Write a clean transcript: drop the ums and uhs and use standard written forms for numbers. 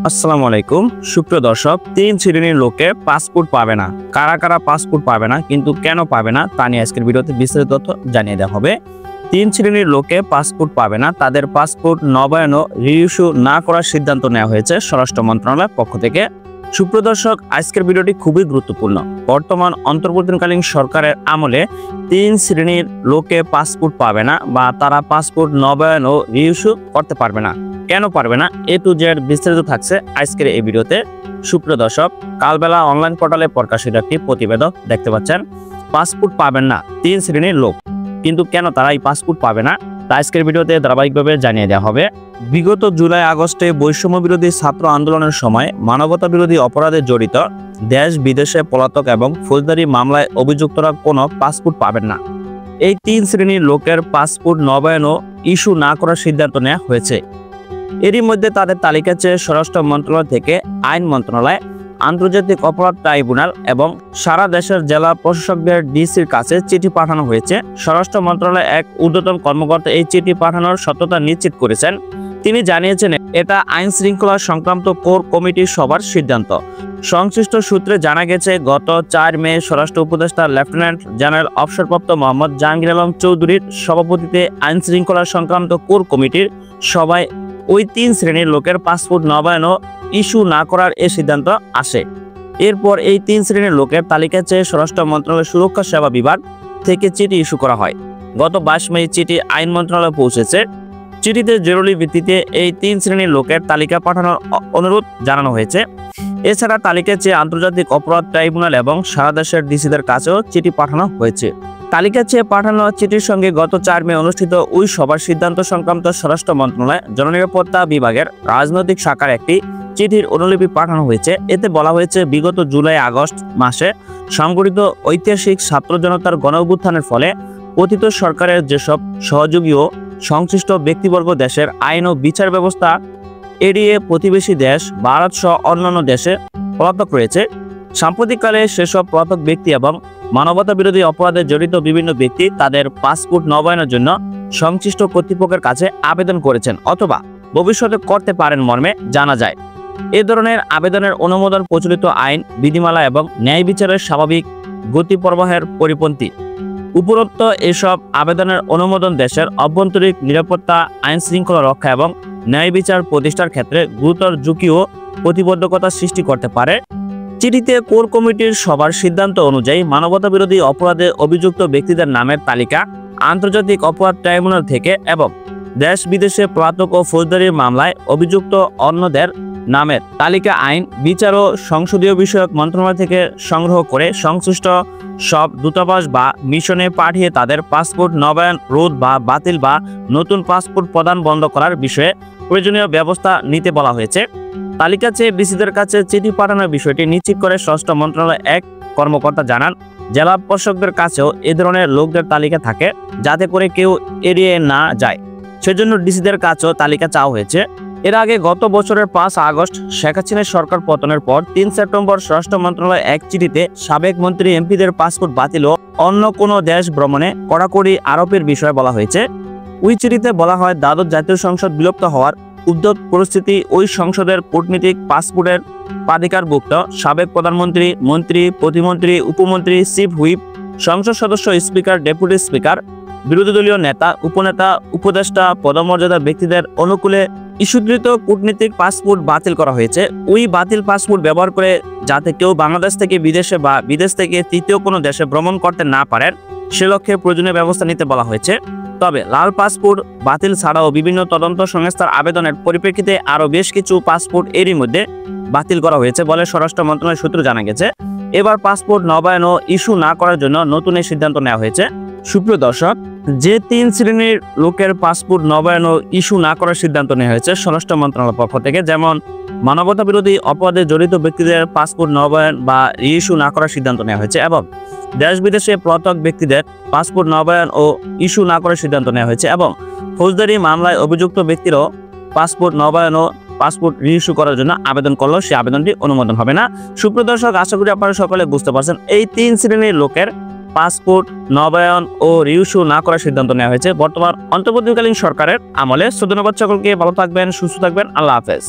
আসসালামু আলাইকুম সুপ্রিয় দর্শক, 3 শ্রেণীর লোকে পাসপোর্ট পাবে না। কারা কারা পাসপোর্ট পাবে না, কিন্তু কেন পাবে না তা নিয়ে আজকের ভিডিওতে বিস্তারিত তথ্য জানিয়ে দেওয়া হবে। 3 শ্রেণীর লোকে পাসপোর্ট পাবে না, তাদের পাসপোর্ট নবায়ন ও রিইস্যু না করার সিদ্ধান্ত নেওয়া হয়েছে স্বরাষ্ট্র মন্ত্রণালয়ের পক্ষ থেকে। সুপ্রিয় দর্শক, আজকের ভিডিওটি খুবই গুরুত্বপূর্ণ। বর্তমান অন্তর্বর্তীকালীন সরকারের আমলে 3 শ্রেণীর লোকে পাসপোর্ট পাবে না বা তারা পাসপোর্ট নবায়ন ও রিইস্যু করতে পারবে না। কেন পারবে না, এ টু জেড বিস্তারিত থাকছে আজকের এই ভিডিওতে। সুপ্রিয় দর্শক, কালবেলা অনলাইন পোর্টালে প্রকাশিত একটি প্রতিবেদন দেখতে পাচ্ছেন। পাসপোর্ট পাবেন না 3 শ্রেণীর লোক, কিন্তু কেন তারা এই পাসপোর্ট পাবে না তা আজকের ভিডিওতে ধারাবাহিকভাবে জানিয়ে দেওয়া হবে। বিগত জুলাই আগস্টে বৈষম্য বিরোধী ছাত্র আন্দোলনের সময় মানবতা বিরোধী অপরাধে জড়িত দেশ বিদেশে পলাতক এবং ফৌজদারি মামলায় অভিযুক্তরা কোনো পাসপোর্ট পাবেন না। এই 3 শ্রেণীর লোকের পাসপোর্ট নবায়ন ও ইস্যু না করার সিদ্ধান্ত নেওয়া হয়েছে। এরই মধ্যে তাদের তালিকা চেয়ে স্বরাষ্ট্র মন্ত্রণালয় থেকে আইন মন্ত্রণালয়, আন্তর্জাতিক অপরাধ ট্রাইব্যুনাল এবং সারা দেশের জেলা প্রশাসকদের ডিসির কাছে চিঠি পাঠানো হয়েছে। স্বরাষ্ট্র মন্ত্রণালয়ের এক ঊর্ধ্বতন কর্মকর্তা এই চিঠি পাঠানোর সত্যতা নিশ্চিত করেছেন। তিনি জানিয়েছেন, এটা আইন শৃঙ্খলা সংক্রান্ত কোর কমিটির সভার সিদ্ধান্ত। সংশ্লিষ্ট সূত্রে জানা গেছে, গত 4 মে স্বরাষ্ট্র উপদেষ্টা লেফটেন্যান্ট জেনারেল অবসরপ্রাপ্ত মোহাম্মদ জাহাঙ্গীর আলম চৌধুরীর সভাপতিত্বে আইন শৃঙ্খলা সংক্রান্ত কোর কমিটির সভায় ওই 3 শ্রেণীর লোকের পাসপোর্ট নবায়ন ও ইস্যু না করার এ সিদ্ধান্ত আসে। এরপর এই 3 শ্রেণীর লোকের তালিকা চেয়ে স্বরাষ্ট্র মন্ত্রণালয়ের সুরক্ষা সেবা বিভাগ থেকে চিঠি ইস্যু করা হয়। গত 22 মে চিঠি আইন মন্ত্রণালয়ে পৌঁছেছে। চিঠিতে জরুরি ভিত্তিতে এই 3 শ্রেণীর লোকের তালিকা পাঠানোর অনুরোধ জানানো হয়েছে। এছাড়া তালিকা চেয়ে আন্তর্জাতিক অপরাধ ট্রাইব্যুনাল এবং সারা দেশের ডিসিদের কাছেও চিঠি পাঠানো হয়েছে। তালিকা চেয়ে পাঠানো চিঠির সঙ্গে গত 4 মে অনুষ্ঠিত ওই সভার সিদ্ধান্ত সংক্রান্ত স্বরাষ্ট্র মন্ত্রণালয় জননিরাপত্তা বিভাগের রাজনৈতিক শাখার একটি চিঠির অনুলিপি পাঠানো হয়েছে। এতে বলা হয়েছে, বিগত জুলাই আগস্ট মাসে সংঘটিত ঐতিহাসিক ছাত্র জনতার গণঅভ্যুত্থানের ফলে পতিত সরকারের যেসব সহযোগী ও সংশ্লিষ্ট ব্যক্তিবর্গ দেশের আইন ও বিচার ব্যবস্থা এড়িয়ে প্রতিবেশী দেশ ভারত সহ অন্যান্য দেশে পলাতক রয়েছে, সাম্প্রতিককালে সেসব পলাতক ব্যক্তি এবং মানবতা বিরোধী অপরাধে জড়িত বিভিন্ন ব্যক্তি তাদের পাসপোর্ট নবায়নের জন্য সংশ্লিষ্ট কর্তৃপক্ষের কাছে আবেদন করেছেন অথবা ভবিষ্যতে করতে পারেন মর্মে জানা যায়। এ ধরনের আবেদনের অনুমোদন প্রচলিত আইন, বিধিমালা এবং ন্যায় বিচারের স্বাভাবিক গতি প্রবাহের পরিপন্থী। উপরোক্ত এসব আবেদনের অনুমোদন দেশের অভ্যন্তরীণ নিরাপত্তা, আইন শৃঙ্খলা রক্ষা এবং ন্যায় বিচার প্রতিষ্ঠার ক্ষেত্রে গুরুতর ঝুঁকি ও প্রতিবন্ধকতা সৃষ্টি করতে পারে। চিঠিতে কোর কমিটির সভার সিদ্ধান্ত অনুযায়ী মানবতা বিরোধী অপরাধে অভিযুক্ত ব্যক্তিদের নামের তালিকা আন্তর্জাতিক অপরাধ ট্রাইব্যুনাল থেকে এবং দেশ বিদেশে পলাতক ও ফৌজদারি মামলায় অভিযুক্ত অন্যদের নামের তালিকা আইন, বিচার ও সংসদীয় বিষয়ক মন্ত্রণালয় থেকে সংগ্রহ করে সংশ্লিষ্ট সব দূতাবাস বা মিশনে পাঠিয়ে তাদের পাসপোর্ট নবায়ন রোধ বা বাতিল বা নতুন পাসপোর্ট প্রদান বন্ধ করার বিষয়ে প্রয়োজনীয় ব্যবস্থা নিতে বলা হয়েছে। তালিকা চেয়ে ডিসিদের কাছে চিঠি পাঠানোর বিষয়টি নিশ্চিত করে স্বরাষ্ট্র মন্ত্রণালয়ের এক কর্মকর্তা জানান, জেলা প্রশাসকদের কাছেও এ ধরনের লোকদের তালিকা থাকে যাতে করে কেউ এড়িয়ে না যায়। সেজন্য ডিসিদের কাছেও তালিকা চাওয়া হয়েছে। এর আগে গত বছরের 5 আগস্ট শেখ হাসিনার সরকার পতনের পর 3 সেপ্টেম্বর স্বরাষ্ট্র মন্ত্রণালয় এক চিঠিতে সাবেক মন্ত্রী এমপিদের পাসপোর্ট বাতিল ও অন্য কোনো দেশ ভ্রমণে কড়াকড়ি আরোপের বিষয়ে বলা হয়েছে। ওই চিঠিতে বলা হয়, দ্বাদশ জাতীয় সংসদ বিলুপ্ত হওয়ার উদ্যোগ পরিস্থিতি ওই সংসদের কূটনীতিক পাসপোর্টের প্রাধিকারভুক্ত সাবেক প্রধানমন্ত্রী, মন্ত্রী, প্রতিমন্ত্রী, উপমন্ত্রী, চিফ হুইপ, সংসদ সদস্য, স্পিকার, ডেপুটি স্পিকার, বিরোধী দলীয় নেতা, উপনেতা, উপদেষ্টা পদমর্যাদার ব্যক্তিদের অনুকূলে ইস্যুকৃত কূটনীতিক পাসপোর্ট বাতিল করা হয়েছে। ওই বাতিল পাসপোর্ট ব্যবহার করে যাতে কেউ বাংলাদেশ থেকে বিদেশে বা বিদেশ থেকে তৃতীয় কোনো দেশে ভ্রমণ করতে না পারেন সে লক্ষ্যে প্রয়োজনীয় ব্যবস্থা নিতে বলা হয়েছে। তবে লাল পাসপোর্ট বাতিল ছাড়াও বিভিন্ন তদন্ত সংস্থার আবেদনের পরিপ্রেক্ষিতে আরও বেশ কিছু পাসপোর্ট এরই মধ্যে বাতিল করা হয়েছে বলে স্বরাষ্ট্র মন্ত্রণালয় সূত্রে জানা গেছে। এবার পাসপোর্ট নবায়ন ও ইস্যু না করার জন্য নতুন এই সিদ্ধান্ত নেওয়া হয়েছে। সুপ্রিয় দর্শক, যে 3 শ্রেণীর লোকের পাসপোর্ট নবায়ন ও ইস্যু না করার সিদ্ধান্ত নেওয়া হয়েছে স্বরাষ্ট্র মন্ত্রণালয়ের পক্ষ থেকে, যেমন মানবতা বিরোধী অপরাধে জড়িত ব্যক্তিদের পাসপোর্ট নবায়ন বা রিইস্যু না করার সিদ্ধান্ত নেওয়া হয়েছে এবং দেশ বিদেশে পলাতক ব্যক্তিদের পাসপোর্ট নবায়ন ও ইস্যু না করার সিদ্ধান্ত নেওয়া হয়েছে এবং ফৌজদারি মামলায় অভিযুক্ত ব্যক্তিরও পাসপোর্ট নবায়ন ও পাসপোর্ট রিইস্যু করার জন্য আবেদন করলেও সেই আবেদনটি অনুমোদন হবে না। সুপ্রিয় দর্শক, আশা করি আপনারা সকলে বুঝতে পারছেন এই 3 শ্রেণীর লোকের পাসপোর্ট নবায়ন ও রিইস্যু না করার সিদ্ধান্ত নেওয়া হয়েছে বর্তমান অন্তর্বর্তীকালীন সরকারের আমলে। ধন্যবাদ সকলকে, ভালো থাকবেন, সুস্থ থাকবেন, আল্লাহ হাফেজ।